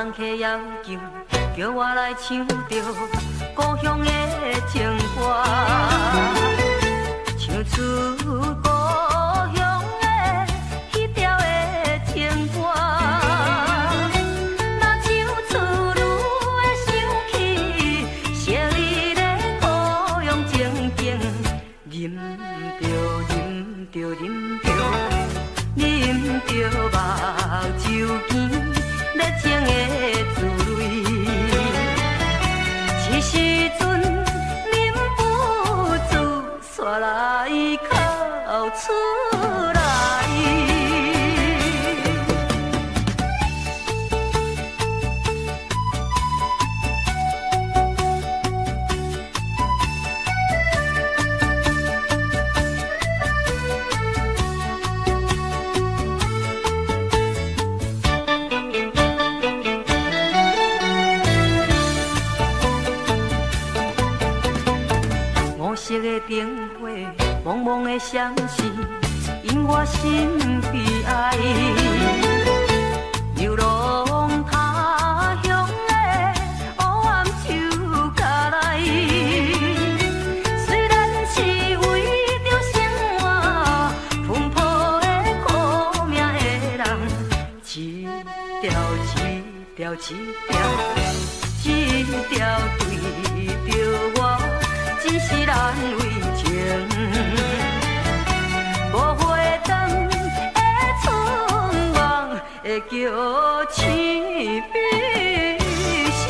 人客要求，叫我来唱着故乡的情歌，唱出故乡的迄条的情歌。若唱出愈会想起昔日的故乡情景，饮着饮着饮着饮着目睭间热情的滋味。这时阵忍不住煞来哭出来。五色的灯火，蒙蒙的闪烁，引我心悲哀。流浪他乡的黑暗手卡来，虽然是为着生活奔波的苦命的人，一条一条一条一条对着我。只是难为情，无回转的春梦会叫凄悲伤。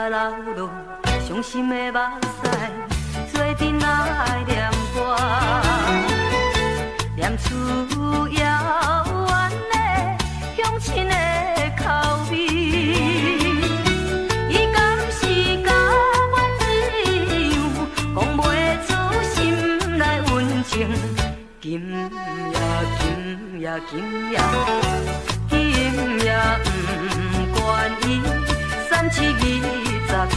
流落伤心的目屎，做阵来念歌，念出遥远的乡亲的口味。伊敢是甲我一样，讲袂出心内温情。今夜，今夜，今夜，今夜不愿意三七二十二，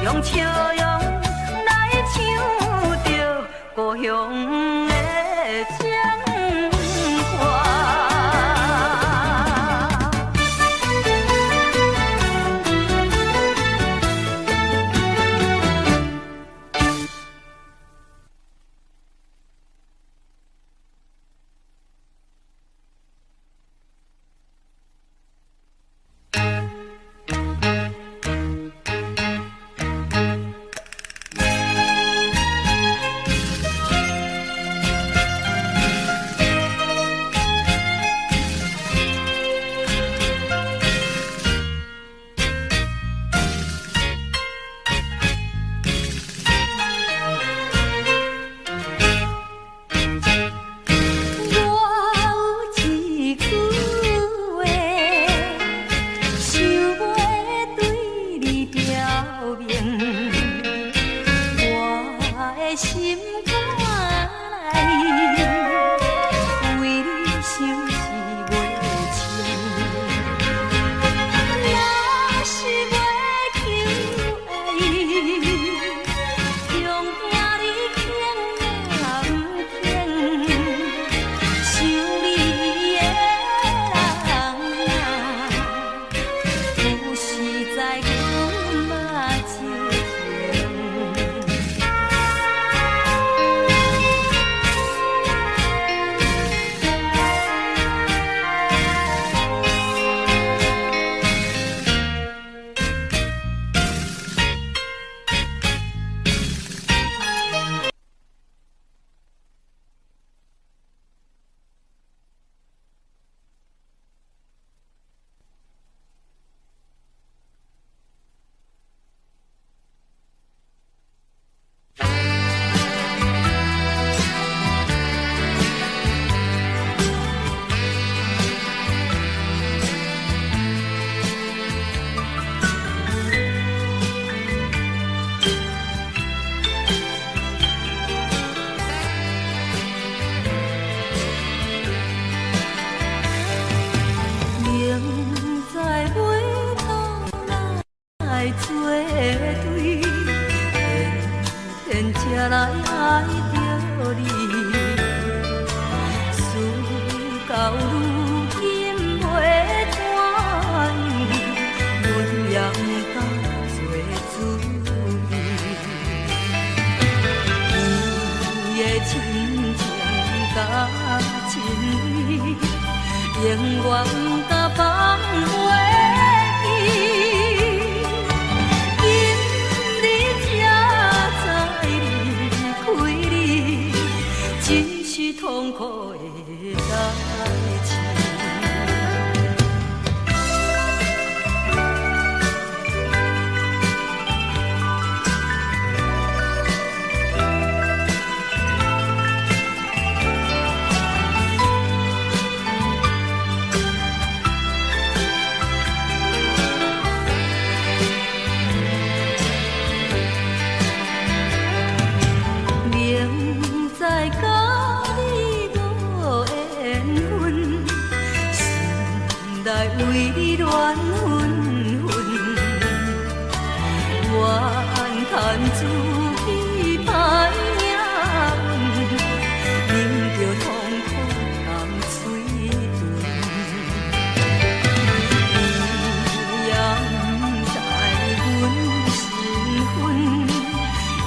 用笑容来唱着故乡的情歌。来爱着你，事到如今袂怎样，阮也不敢做主意。伊的亲情甲亲意，永远不敢放袂记。痛苦的代志。明知甲你无缘分，心内为你乱纷纷，怨叹自己歹命运，忍着痛苦含水吞。伊也不知阮身份，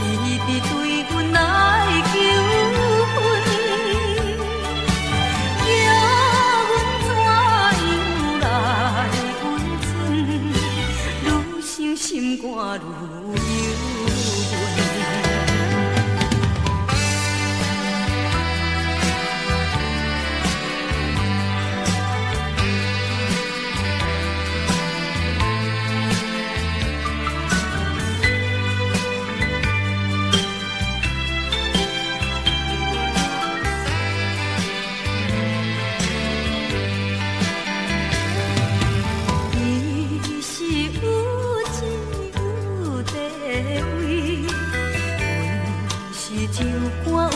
伊伫对阮来求婚，叫阮怎样来温存？愈想心肝愈忧闷。伊是有钱有地位，阮是酒馆有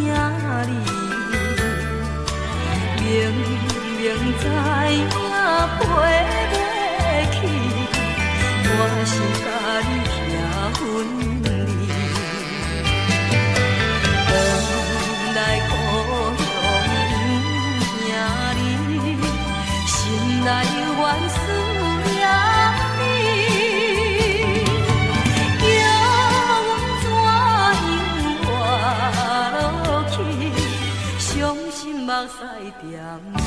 行李，明明知影陪袂去，我是甲你徛分离。回来故乡不惊你，心内犹原思念你，叫阮怎样活落去？伤心目屎点点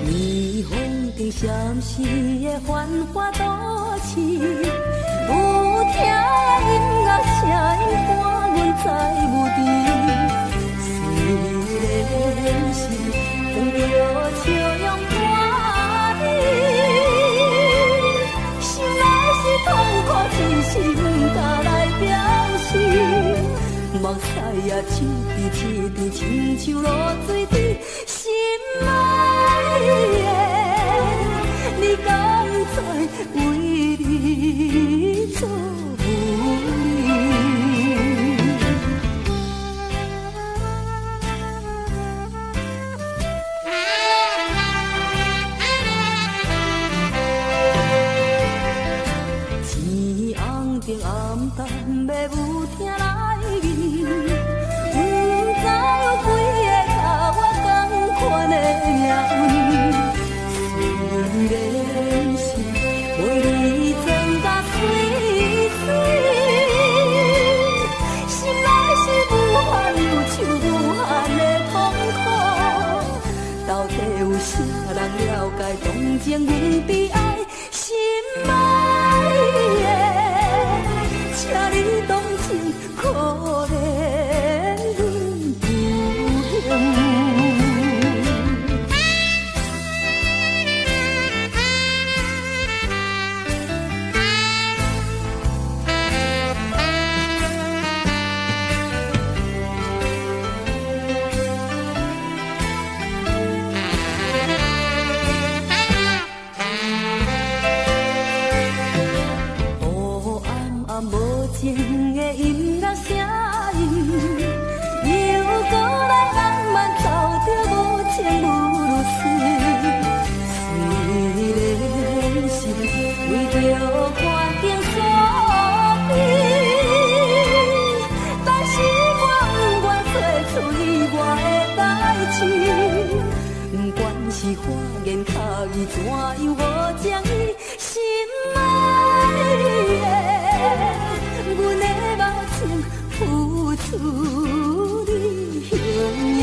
霓虹灯闪烁的繁华都市，有听的音乐声音伴阮在雾中。虽然是撞着笑容伴你，心内是痛苦，真心甲来表示。目屎也滴滴滴，亲像落水滴，心爱的，你敢知为你做无力？天红的暗淡要有听来面，不知有几个甲我同款的命运。虽然是为你装甲水水，心内是无限忧愁，无限的痛苦。情阮悲哀心爱的，请你同情可怜阮有幸。是花言巧语，怎样无将伊心爱的，阮的目睭付出你形影。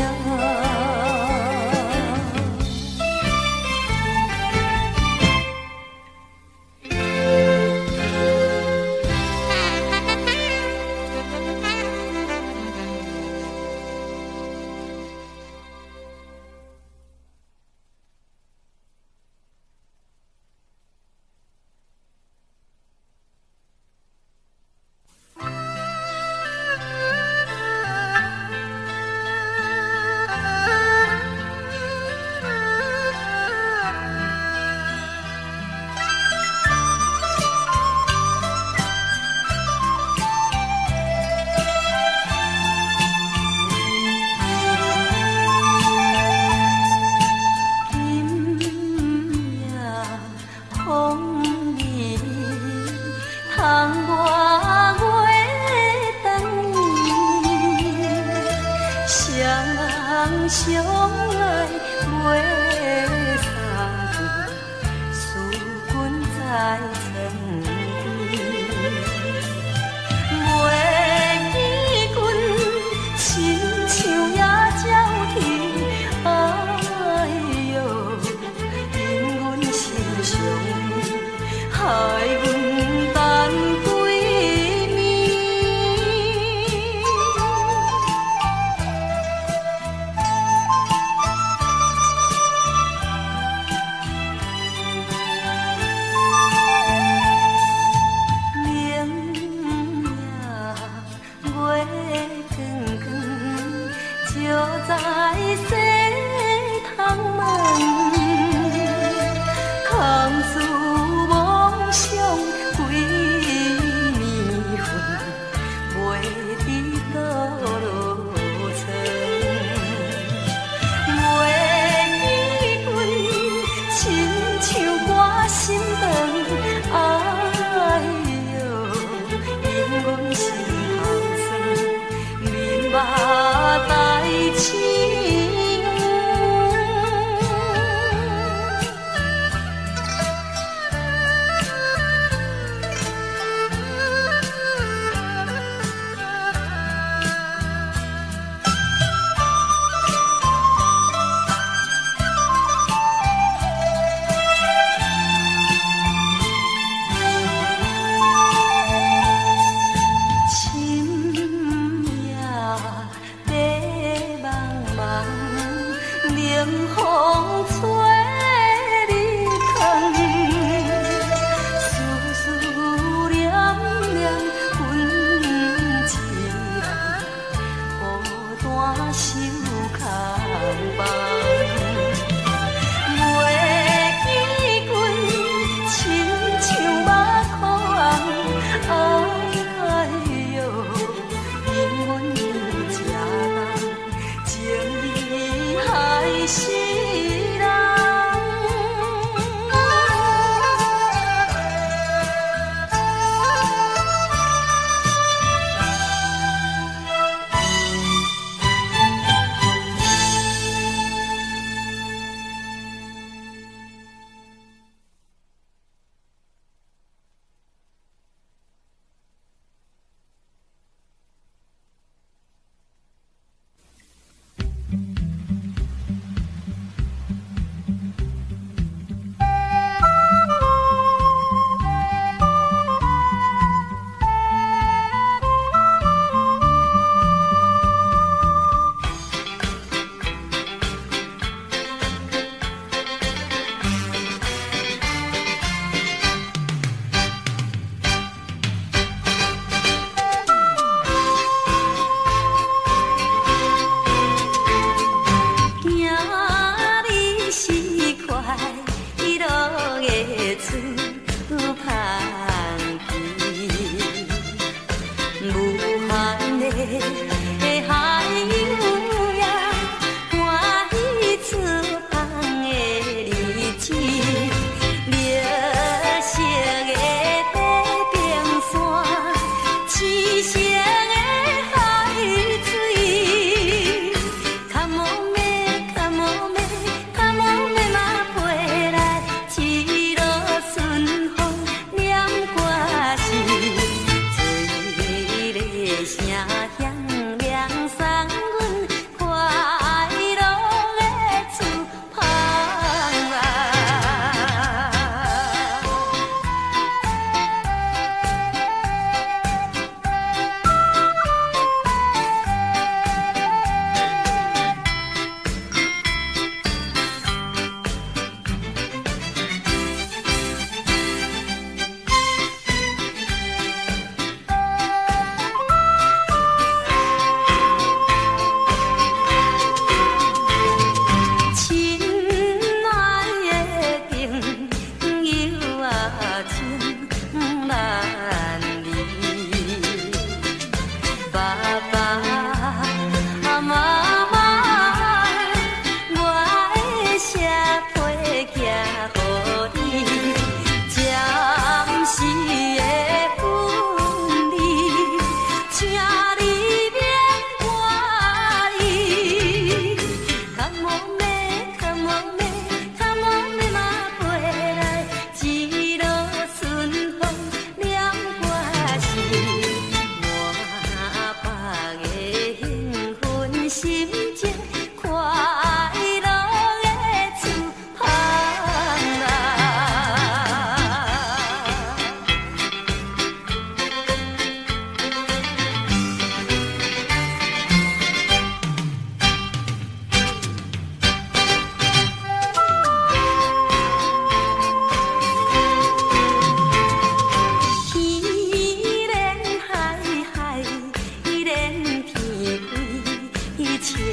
千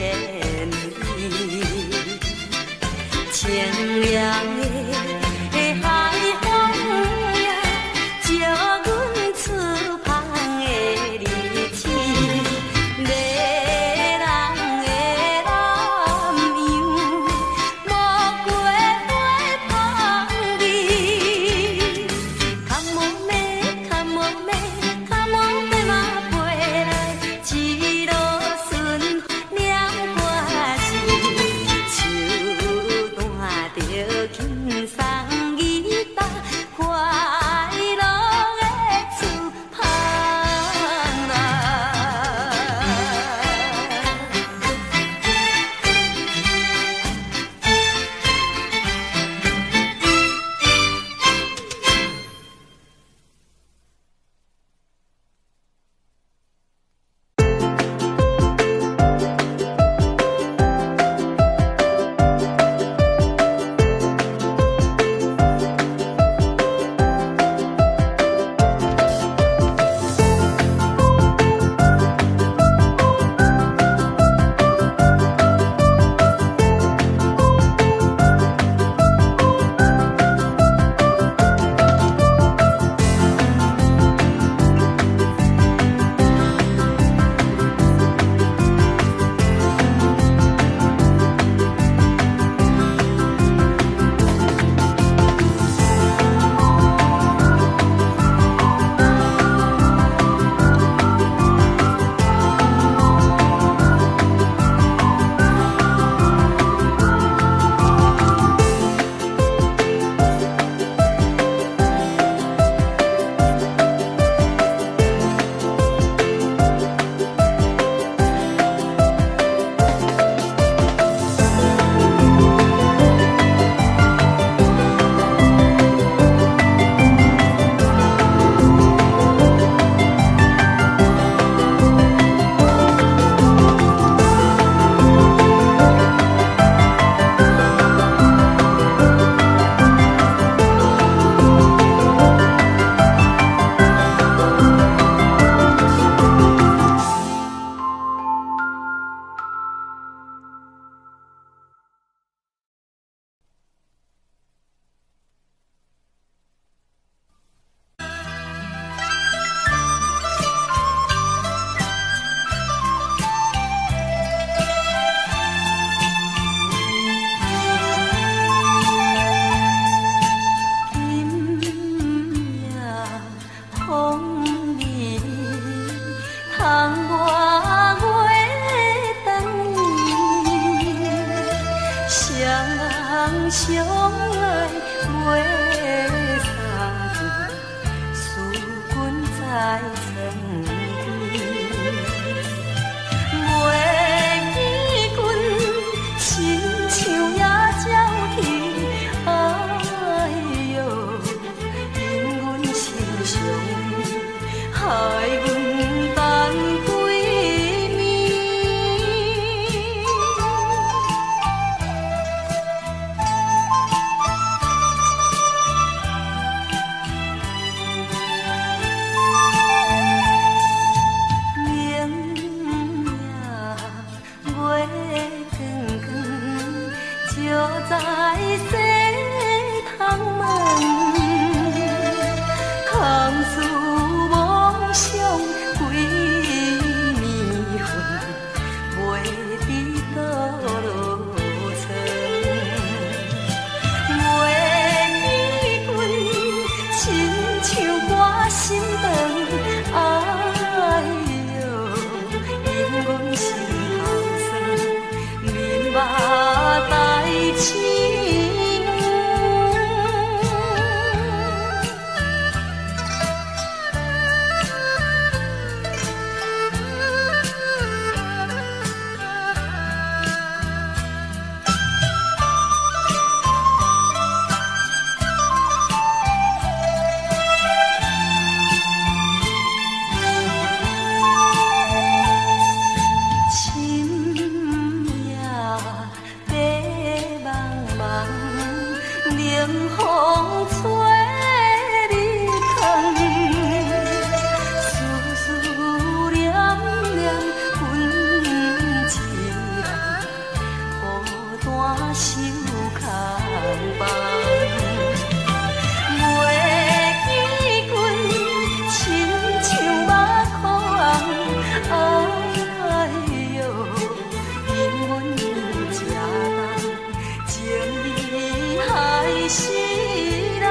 里，清凉的海风呀，照阮厝旁的日子，迷人的南洋，无过花香味。卡莫咩，卡莫咩，卡莫咩嘛飞来，一路顺凉歌时，手弹着轻松吉他，快乐的厝旁啊。相爱袂相对，思君在床边，袂记君心像野鸟啼，哎哟，因阮心伤，害阮等几暝。受空梦。袂记阮亲像目眶，哎哟，因阮这人情义害死人。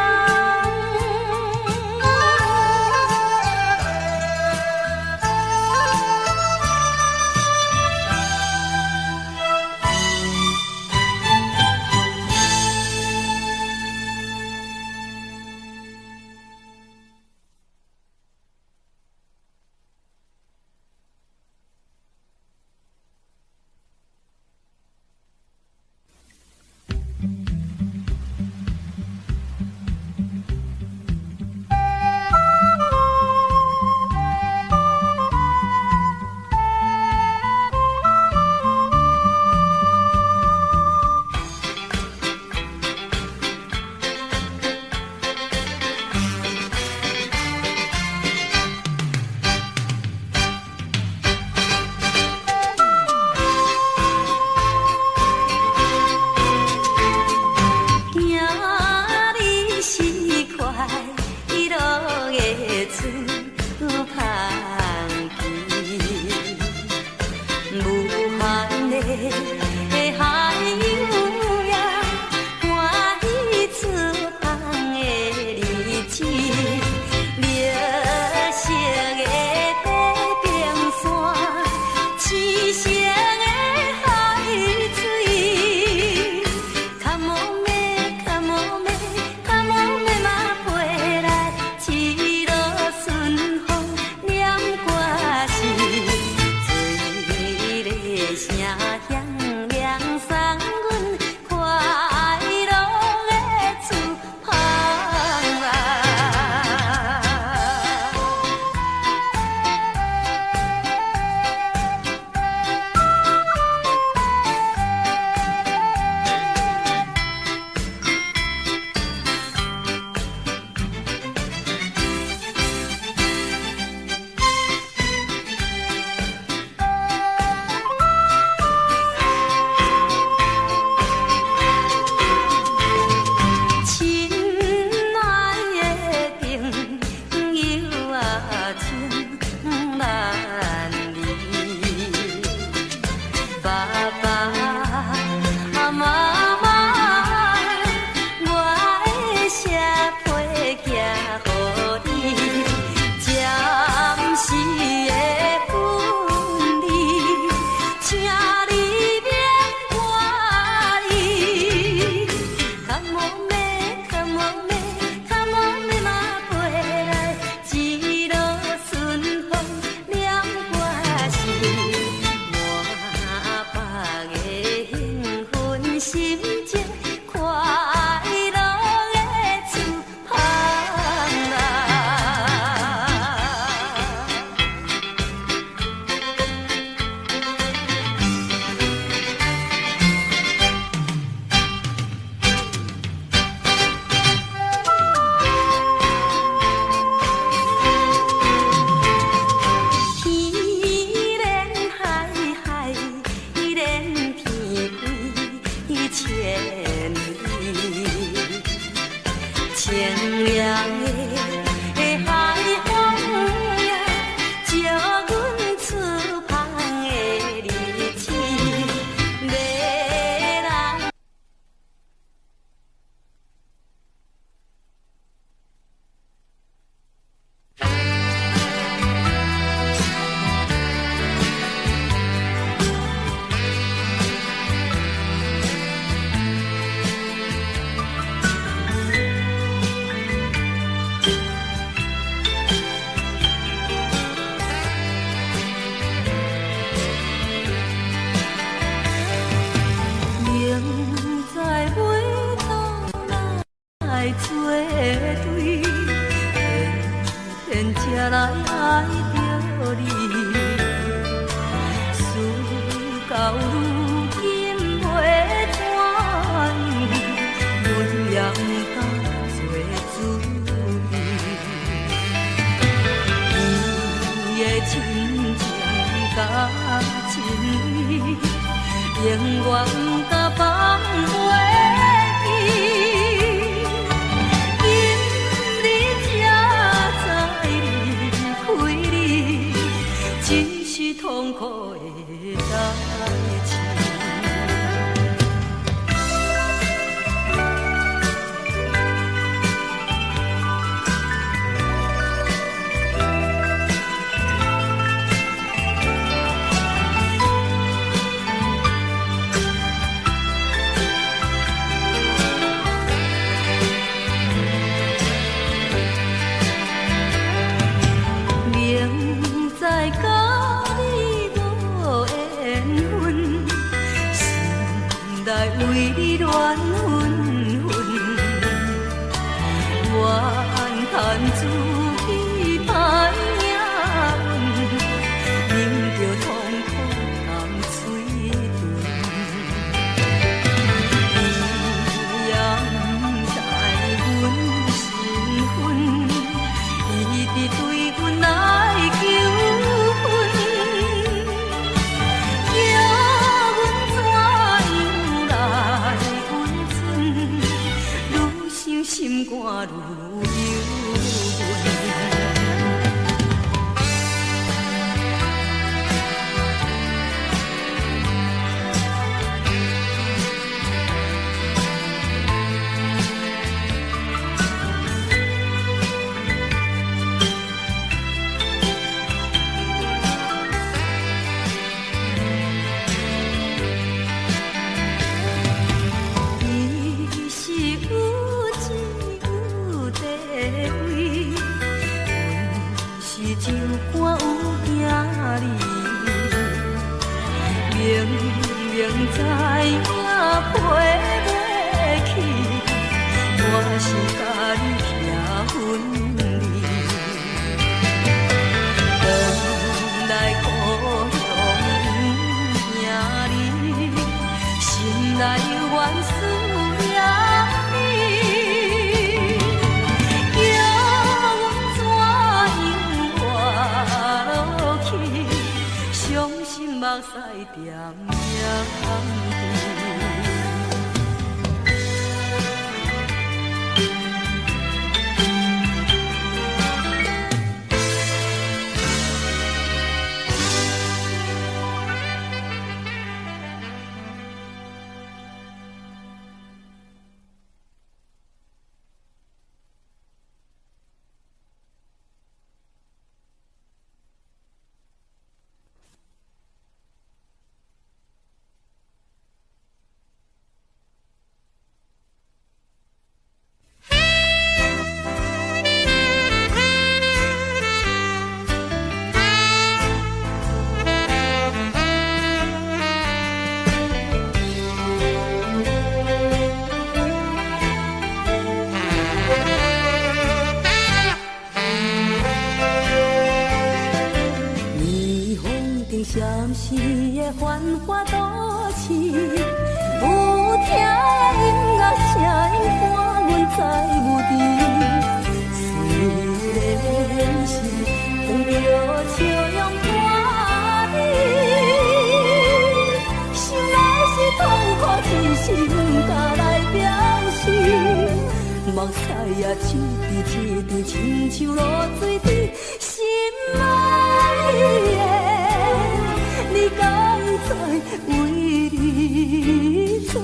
永远不敢放袂记。今日才知离开你，真是痛苦的代志。为你乱纷纷，怨叹自己歹命运，忍着痛苦含水吞。伊也不知阮身份，伊直对阮来求婚。心肝愈犹就看有行哩，明明知影陪袂去，我是甲你徛分离。回来故乡不行哩，心内怨思念你。目屎点点暂时的繁华都市，有听的音乐声音伴阮在有伫。虽然是撞着笑容看你，心内是痛苦，只是不敢来表示。目屎也一滴一滴，亲像落水滴，心爱的。你敢知为你做有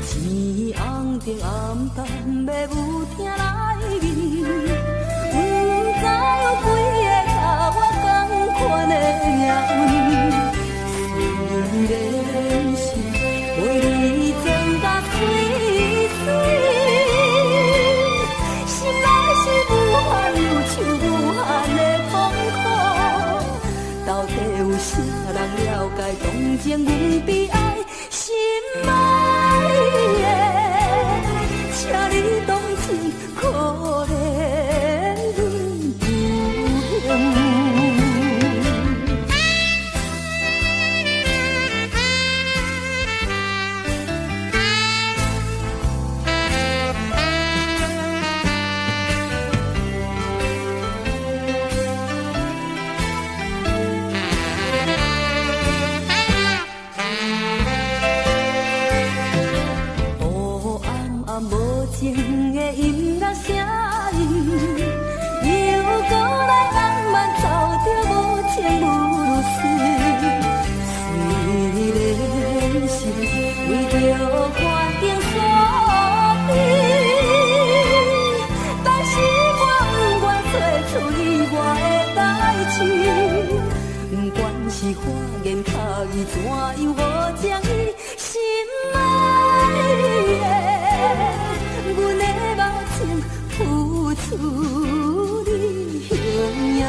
钱红着暗淡要有听来面，不知有几个甲我同款的命运。虽然是为你装甲水水，心内是无限忧愁，无限的痛苦。到底有啥人了解同情阮悲哀心爱的？请你同情可怜阮有幸。搁来浪漫走着无情无事，虽然是为着看定所悲，但是我不愿做出意外的代志，不管是花言巧语怎样，无将伊心爱的，阮的梦情付出你形影。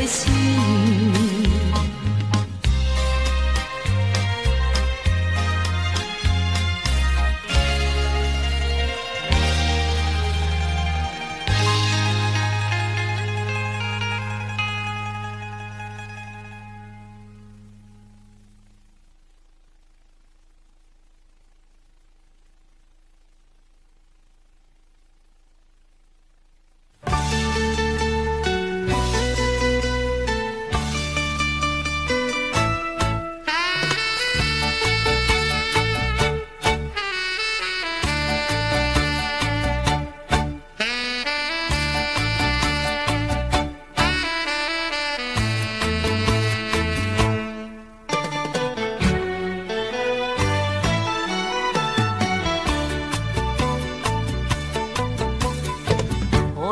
心。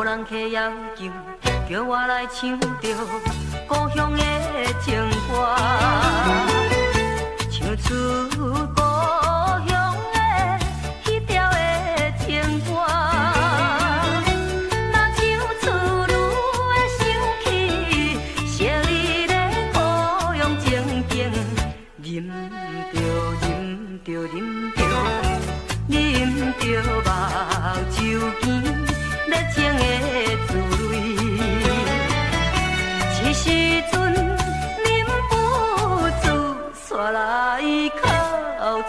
人客要求，叫我来唱着故乡的情歌，唱出故乡的彼条的情歌。若唱出愈会想起昔日的故乡情景，饮着饮着饮着饮着目睭间。热情的滋味，这时阵忍不住煞来哭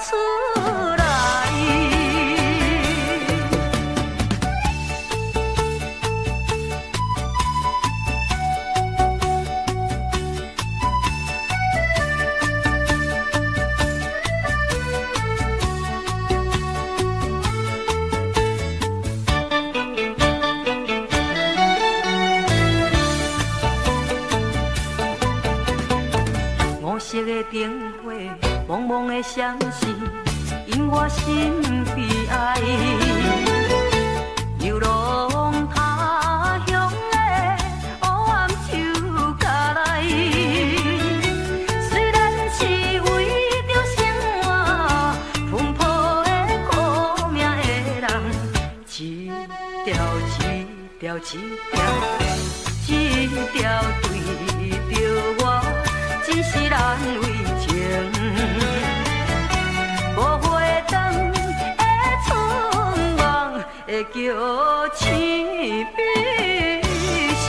出来。色的灯火，蒙蒙的闪烁，引我心悲哀。流浪他乡的黑暗手甲来，虽然是为着生活奔波的苦命的人，一条一条一条一条对着我。只是咱为情，无回灯的春梦会叫醒悲伤。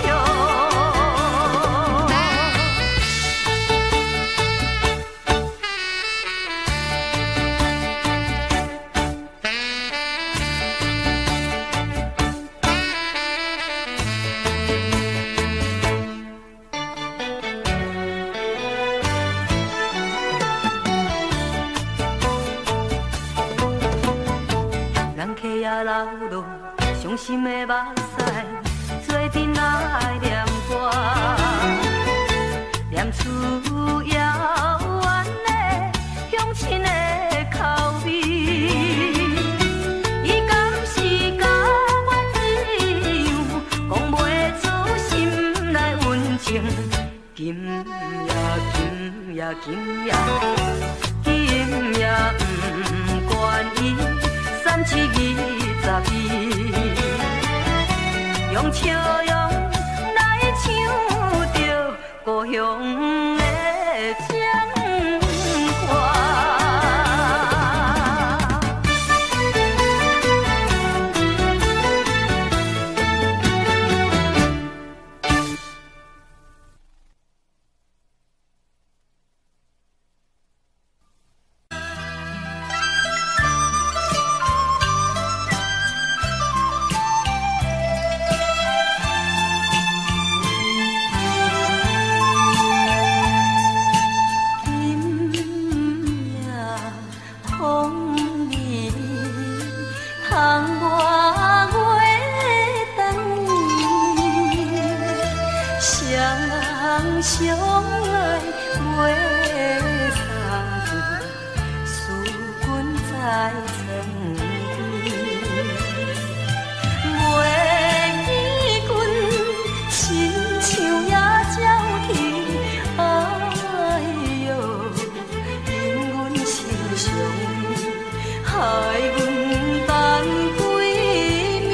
流落伤心的目屎，做阵来念歌，念出遥远的乡亲的口味。伊敢是甲我一样，讲袂出心内温情。今夜，今夜，今夜，今夜不愿意。3、7、22，用笑容来唱着故乡的情歌。相爱袂相对，思君在床边，袂记君亲像野鸟啼，哎哟，因阮心相依，害阮等几暝。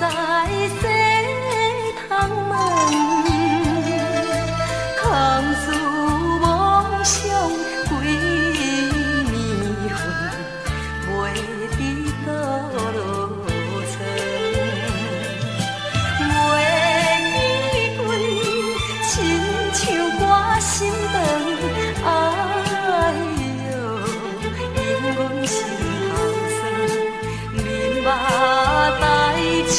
在西窗门，空思梦想几年份，袂知倒落床。袂记阮亲像我心肠，哎哟，因阮是后生，面目代青。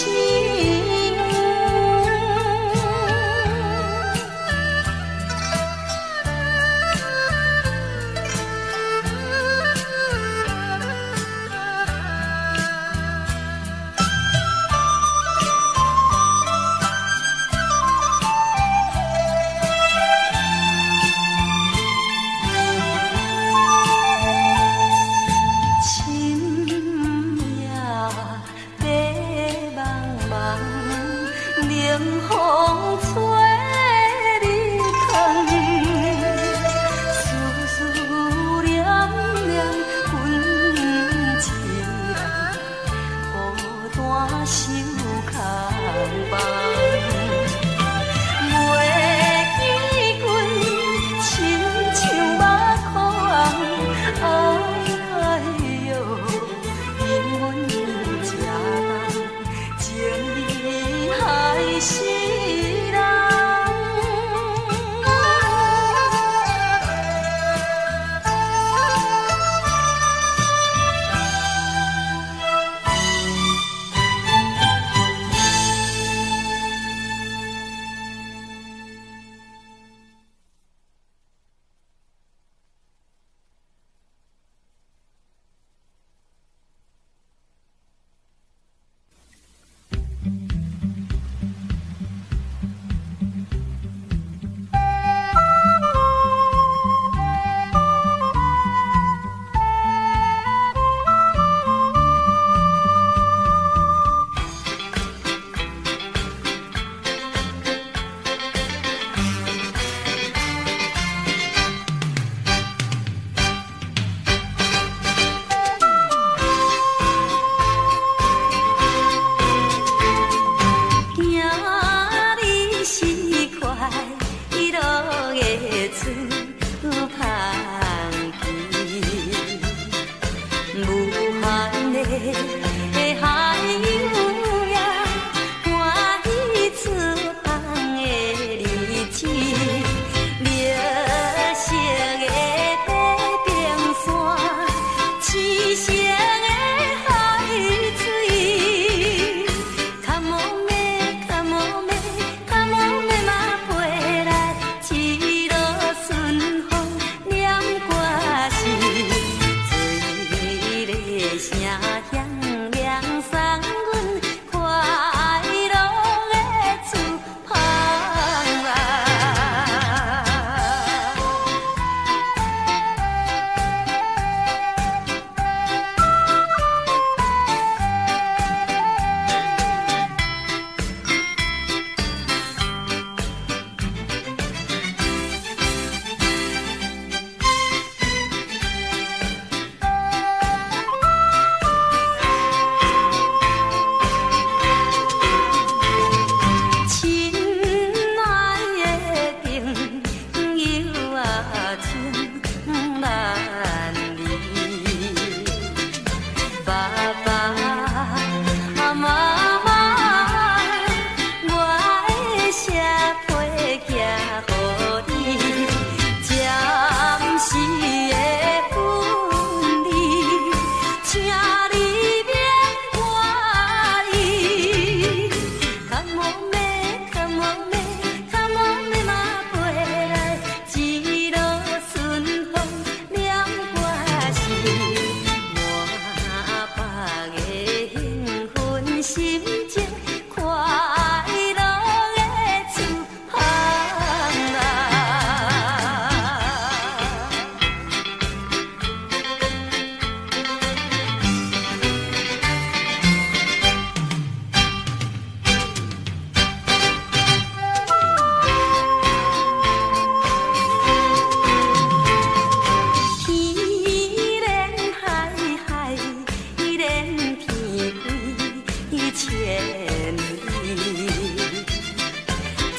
前。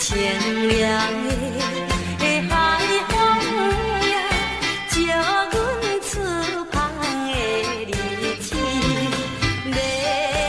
清凉的海风呀，照阮厝旁的日子，迷人。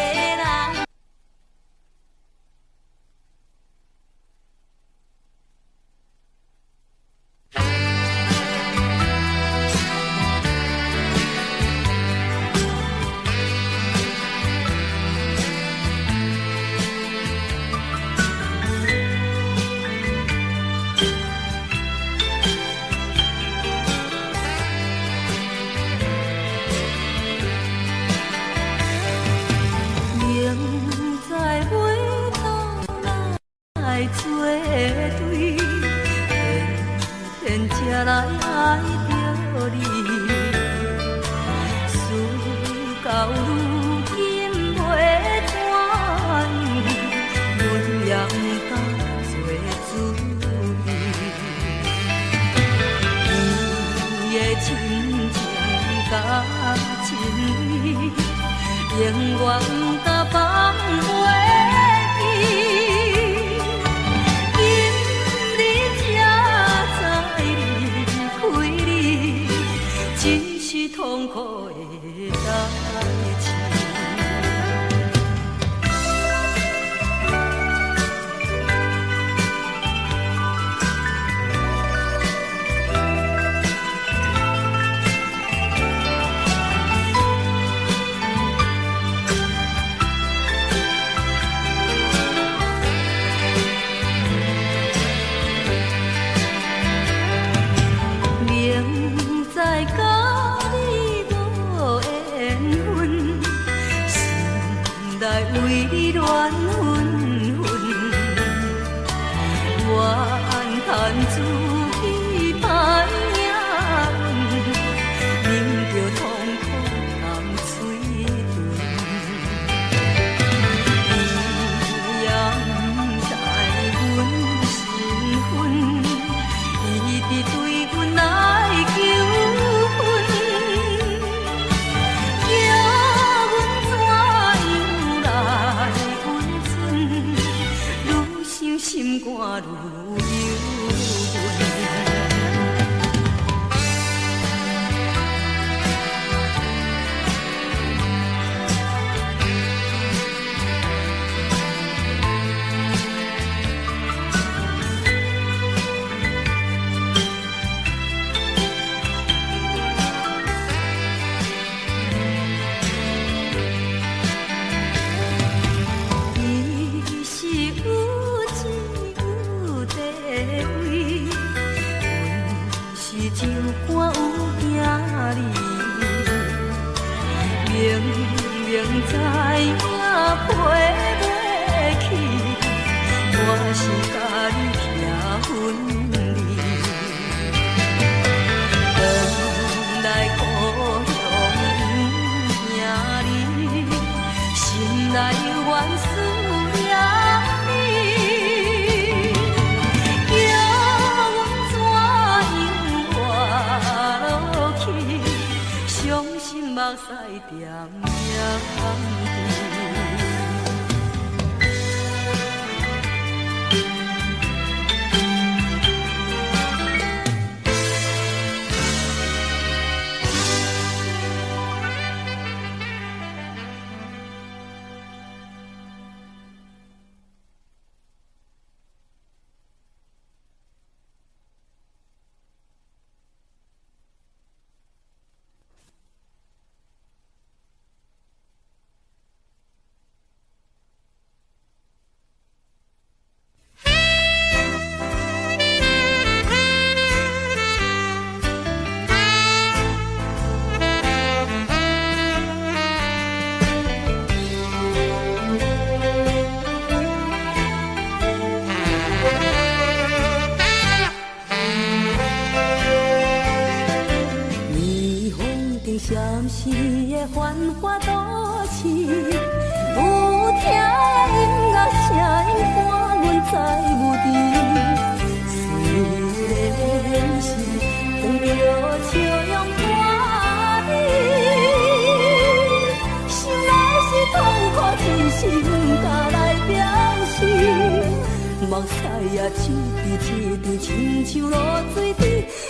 目屎也一滴一滴，亲像露水在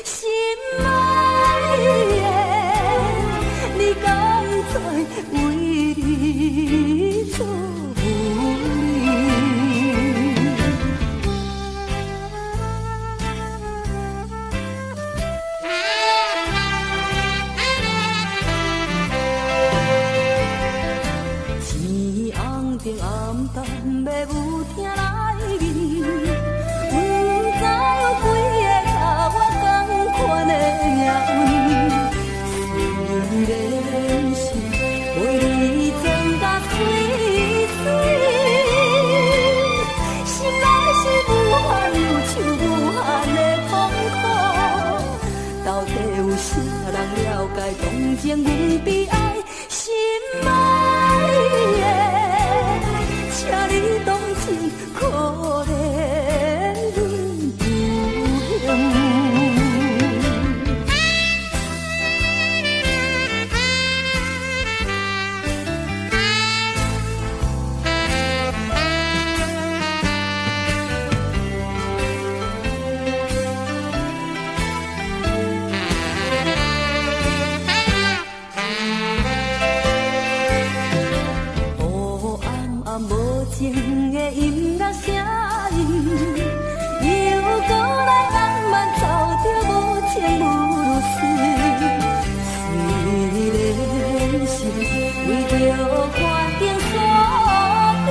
心爱的，你敢知为你做有你？天红的暗淡要有听来味，不知有几个甲我同款的命运。虽然是为你装甲水水，心内是无限忧愁，无限的痛苦。到底有啥人了解同情阮悲哀心爱的？请你同情可怜阮有幸。情的音乐声音，又搁来浪漫走着无情无事。虽然是为着环境所逼，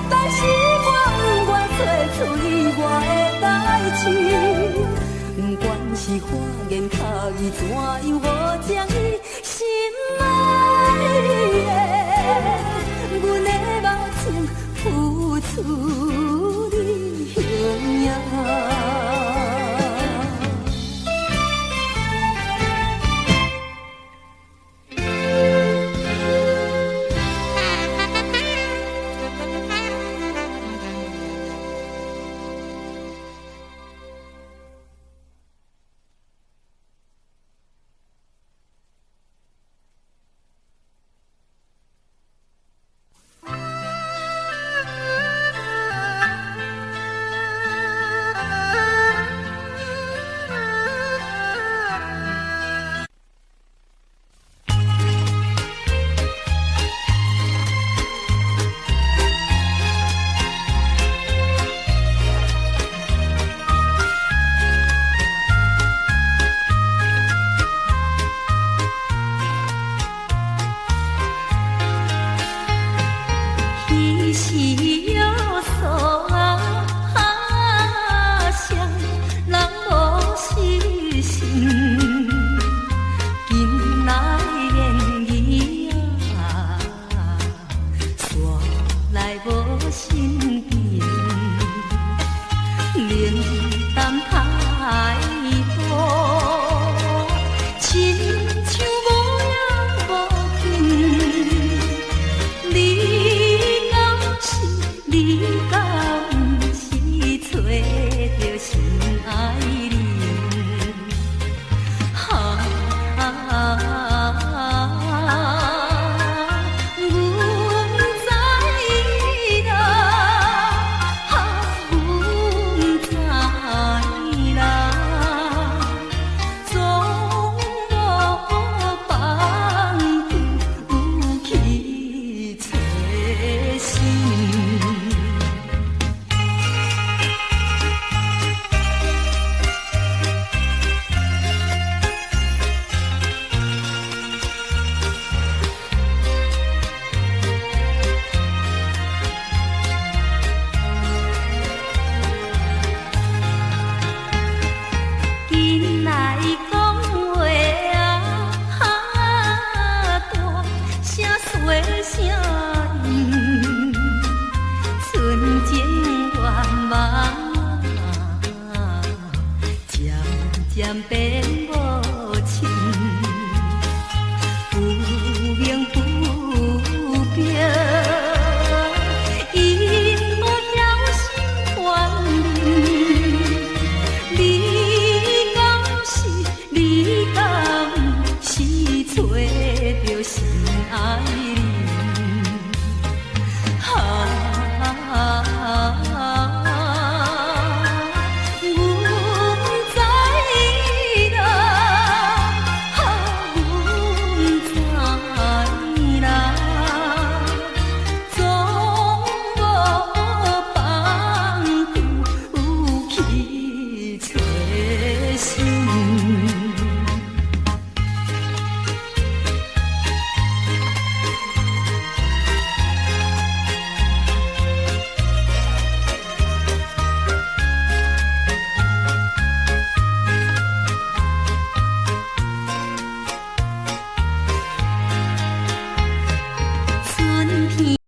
但是我不愿做出意外的代志。不管是花言巧语怎样无情意，心爱的。阮的梦情付出你形影。渐变。